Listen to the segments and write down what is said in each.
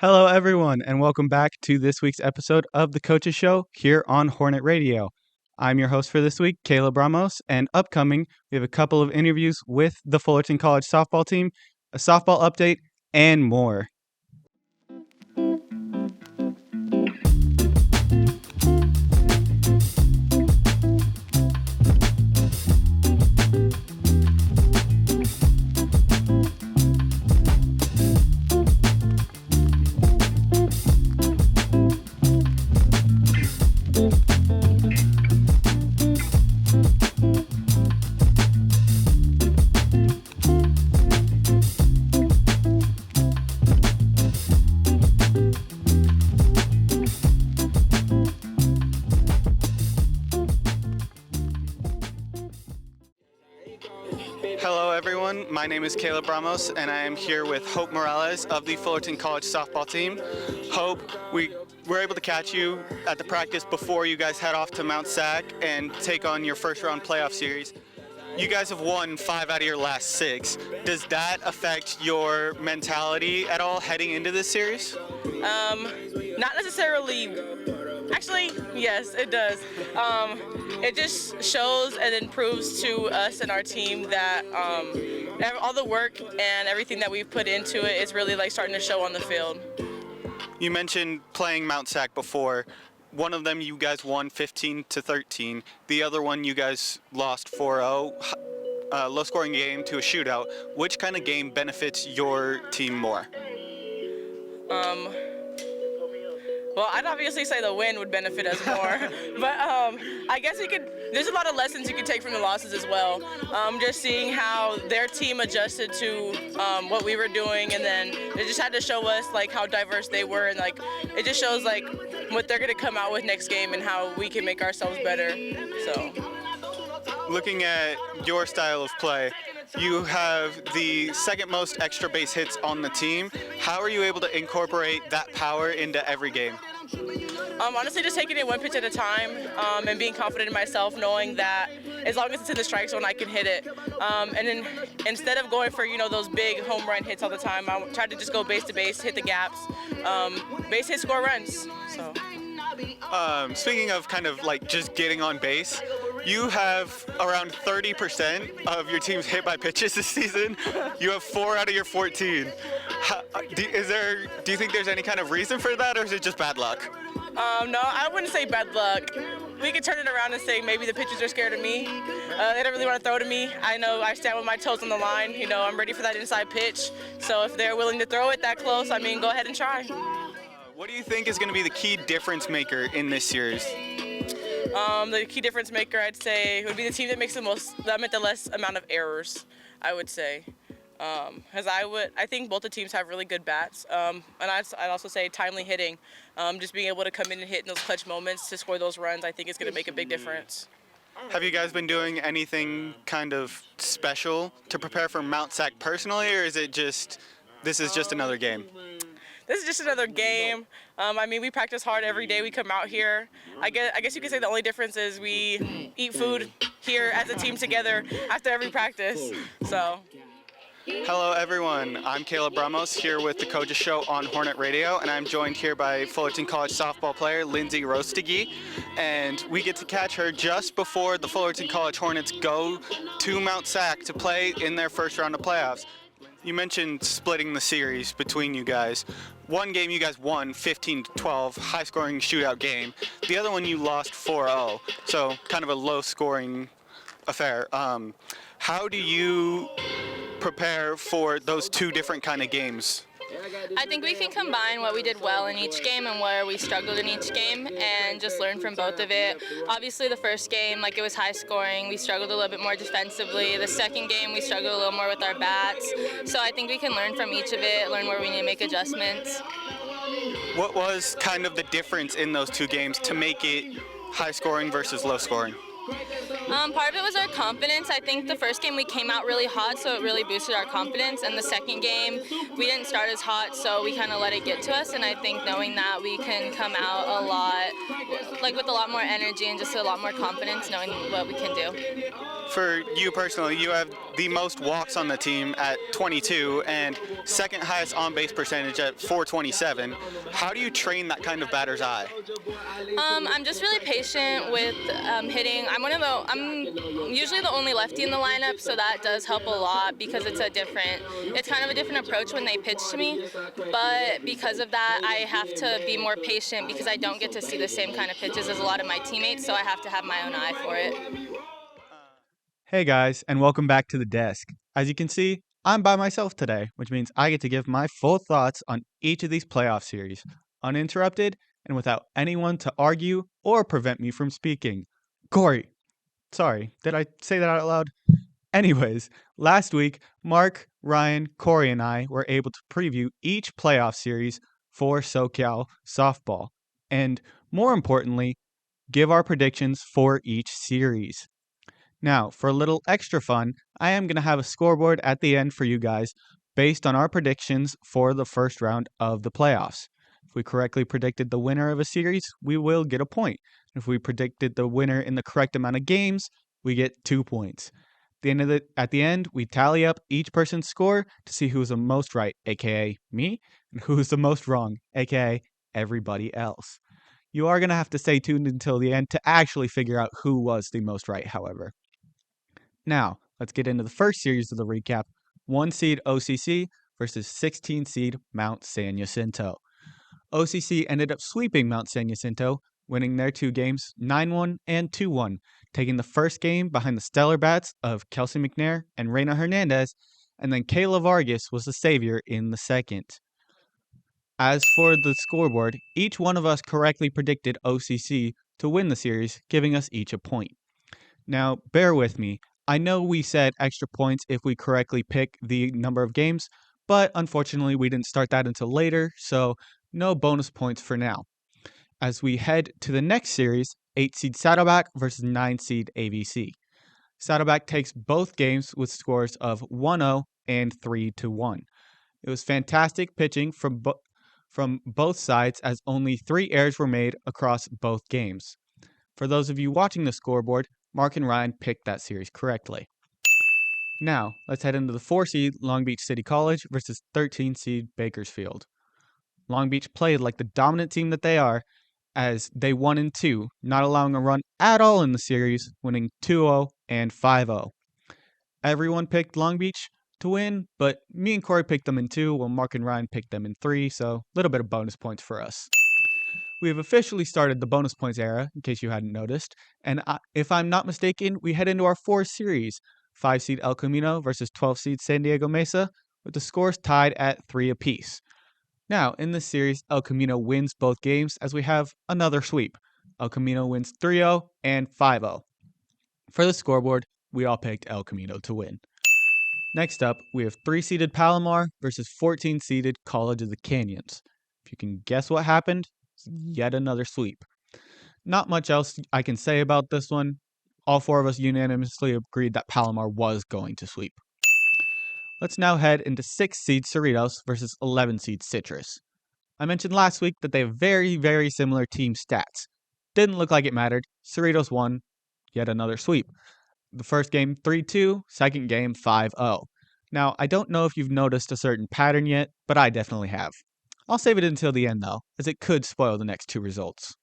Hello, everyone, and welcome back to this week's episode of The Coaches Show here on Hornet Radio. I'm your host for this week, Kaleb Ramos, and upcoming, we have a couple of interviews with the Fullerton College softball team, a softball update, and more. Hello, everyone. My name is Kaleb Ramos, and I am here with Hope Morales of the Fullerton College softball team. Hope, we were able to catch you at the practice before you guys head off to Mount Sac and take on your first-round playoff series. You guys have won 5 out of your last 6. Does that affect your mentality at all heading into this series? Not necessarily. Actually, yes, it does. It just shows and then proves to us and our team that all the work and everything that we've put into it is really starting to show on the field. You mentioned playing Mount Sac before. One of them you guys won 15-13. The other one you guys lost 4-0. Low-scoring game to a shootout. Which kind of game benefits your team more? Well, I'd obviously say the win would benefit us more, but I guess there's a lot of lessons you can take from the losses as well. Just seeing how their team adjusted to what we were doing, and then they just had to show us how diverse they were, and it just shows what they're gonna come out with next game and how we can make ourselves better. So, looking at your style of play, you have the second most extra base hits on the team. How are you able to incorporate that power into every game? Honestly, just taking it one pitch at a time and being confident in myself, knowing that as long as it's in the strike zone, I can hit it. And then instead of going for those big home run hits all the time, I try to just go base to base, hit the gaps, base hit, score runs. So. Speaking of just getting on base, you have around 30% of your team's hit by pitches this season. You have 4 out of your 14. Do you think there's any kind of reason for that, or is it just bad luck? No, I wouldn't say bad luck. We could turn it around and say maybe the pitchers are scared of me. They don't really want to throw to me. I know I stand with my toes on the line. I'm ready for that inside pitch. So if they're willing to throw it that close, go ahead and try. What do you think is going to be the key difference maker in this series? The key difference maker, I'd say, would be the team that makes the less amount of errors, I would say. Because I think both the teams have really good bats. And I'd also say timely hitting. Just being able to come in and hit in those clutch moments to score those runs, I think is going to make a big difference. Have you guys been doing anything kind of special to prepare for Mount Sac personally, or is it this is just another game? This is just another game. We practice hard every day we come out here. I guess you could say the only difference is we eat food here as a team together after every practice. So. Hello, everyone. I'm Kaleb Ramos here with the Coaches Show on Hornet Radio, and I'm joined here by Fullerton College softball player Lindsay Rostegui, and we get to catch her just before the Fullerton College Hornets go to Mount Sac to play in their first round of playoffs. You mentioned splitting the series between you guys. One game you guys won 15-12, high-scoring shootout game. The other one you lost 4-0, so kind of a low-scoring affair. How do you prepare for those two different kind of games? I think we can combine what we did well in each game and where we struggled in each game and just learn from both of it. Obviously the first game, it was high scoring, we struggled a little bit more defensively. The second game, we struggled a little more with our bats. So I think we can learn from each of it, learn where we need to make adjustments. What was kind of the difference in those two games to make it high scoring versus low scoring? Part of it was our confidence. I think the first game we came out really hot, so it really boosted our confidence. And the second game, we didn't start as hot, so we kind of let it get to us. And I think knowing that we can come out a lot, with a lot more energy and just a lot more confidence, knowing what we can do. for you personally, you have the most walks on the team at 22 and second highest on-base percentage at 427. How do you train that kind of batter's eye? I'm just really patient with hitting. I'm usually the only lefty in the lineup, so that does help a lot because it's kind of a different approach when they pitch to me. But because of that, I have to be more patient because I don't get to see the same kind of pitches as a lot of my teammates, so I have to have my own eye for it. Hey guys, and welcome back to the desk. As you can see, I'm by myself today, which means I get to give my full thoughts on each of these playoff series, uninterrupted and without anyone to argue or prevent me from speaking. Corey, sorry, did I say that out loud? Anyways, last week, Mark, Ryan, Corey, and I were able to preview each playoff series for SoCal softball, and more importantly, give our predictions for each series. Now, for a little extra fun, I am going to have a scoreboard at the end for you guys based on our predictions for the first round of the playoffs. If we correctly predicted the winner of a series, we will get a point. If we predicted the winner in the correct amount of games, we get 2 points. At the end, we tally up each person's score to see who's the most right, aka me, and who's the most wrong, aka everybody else. You are going to have to stay tuned until the end to actually figure out who was the most right, however. Now, let's get into the first series of the recap, 1 seed OCC versus 16 seed Mount San Jacinto. OCC ended up sweeping Mount San Jacinto, winning their 2 games 9-1 and 2-1, taking the first game behind the stellar bats of Kelsey McNair and Reina Hernandez, and then Kaleb Ramos was the savior in the second. As for the scoreboard, each one of us correctly predicted OCC to win the series, giving us each a point. Now, bear with me. I know we said extra points if we correctly pick the number of games, but unfortunately we didn't start that until later, so no bonus points for now. As we head to the next series, 8 seed Saddleback versus 9 seed ABC. Saddleback takes both games with scores of 1-0 and 3-1. It was fantastic pitching from both sides as only 3 errors were made across both games. For those of you watching the scoreboard, Mark and Ryan picked that series correctly. Now, let's head into the 4 seed Long Beach City College versus 13 seed Bakersfield. Long Beach played like the dominant team that they are, as they won in 2, not allowing a run at all in the series, winning 2-0 and 5-0. Everyone picked Long Beach to win, but me and Corey picked them in 2, while Mark and Ryan picked them in 3, so a little bit of bonus points for us. We have officially started the bonus points era, in case you hadn't noticed, and if I'm not mistaken, we head into our 4th series, 5 seed El Camino versus 12 seed San Diego Mesa, with the scores tied at 3 apiece. Now, in this series, El Camino wins both games as we have another sweep. El Camino wins 3-0 and 5-0. For the scoreboard, we all picked El Camino to win. Next up, we have 3-seeded Palomar versus 14-seeded College of the Canyons. If you can guess what happened, yet another sweep. Not much else I can say about this one. All 4 of us unanimously agreed that Palomar was going to sweep. Let's now head into 6-seed Cerritos versus 11-seed Citrus. I mentioned last week that they have very, very similar team stats. Didn't look like it mattered. Cerritos won yet another sweep. The first game 3-2, second game 5-0. Now, I don't know if you've noticed a certain pattern yet, but I definitely have. I'll save it until the end though, as it could spoil the next 2 results.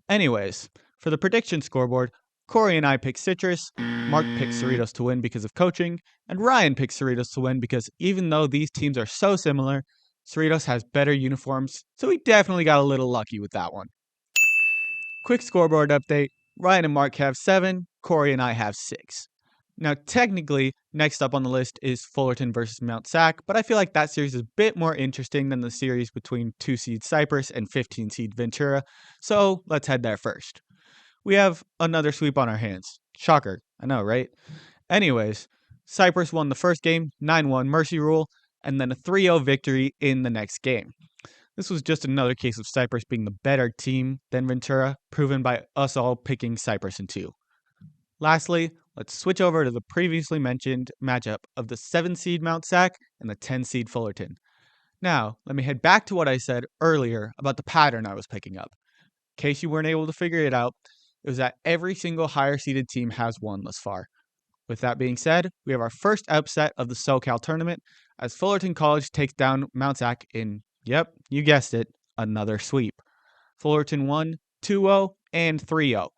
Anyways, for the prediction scoreboard, Corey and I picked Citrus, Mark picked Cerritos to win because of coaching, and Ryan picked Cerritos to win because even though these teams are so similar, Cerritos has better uniforms, so we definitely got a little lucky with that one. Quick scoreboard update, Ryan and Mark have 7, Corey and I have 6. Now, technically, next up on the list is Fullerton versus Mount Sac, but I feel like that series is a bit more interesting than the series between 2-seed Cypress and 15-seed Ventura, so let's head there first. We have another sweep on our hands. Shocker, I know, right? Anyways, Cypress won the first game, 9-1 Mercy Rule, and then a 3-0 victory in the next game. This was just another case of Cypress being the better team than Ventura, proven by us all picking Cypress in 2. Lastly, let's switch over to the previously mentioned matchup of the 7-seed Mount Sac and the 10-seed Fullerton. Now, let me head back to what I said earlier about the pattern I was picking up. In case you weren't able to figure it out, it was that every single higher-seeded team has won thus far. With that being said, we have our first upset of the SoCal tournament as Fullerton College takes down Mount Sac in, yep, you guessed it, another sweep. Fullerton won 2-0 and 3-0.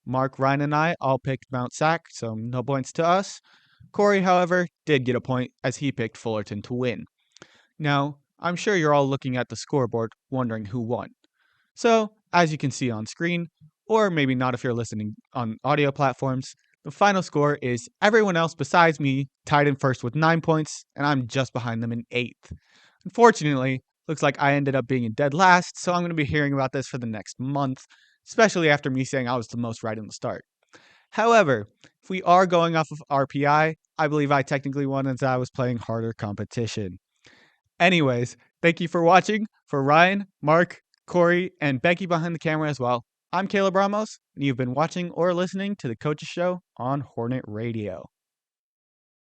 Mark, Ryan, and I all picked Mount Sac, so no points to us. Corey, however, did get a point as he picked Fullerton to win. Now, I'm sure you're all looking at the scoreboard wondering who won. So, as you can see on screen, or maybe not if you're listening on audio platforms, the final score is everyone else besides me tied in first with 9 points, and I'm just behind them in 8th. Unfortunately, looks like I ended up being in dead last, so I'm going to be hearing about this for the next month, especially after me saying I was the most right in the start. However, if we are going off of RPI, I believe I technically won as I was playing harder competition. Anyways, thank you for watching. For Ryan, Mark, Corey, and Becky behind the camera as well, I'm Kaleb Ramos, and you've been watching or listening to The Coaches Show on Hornet Radio.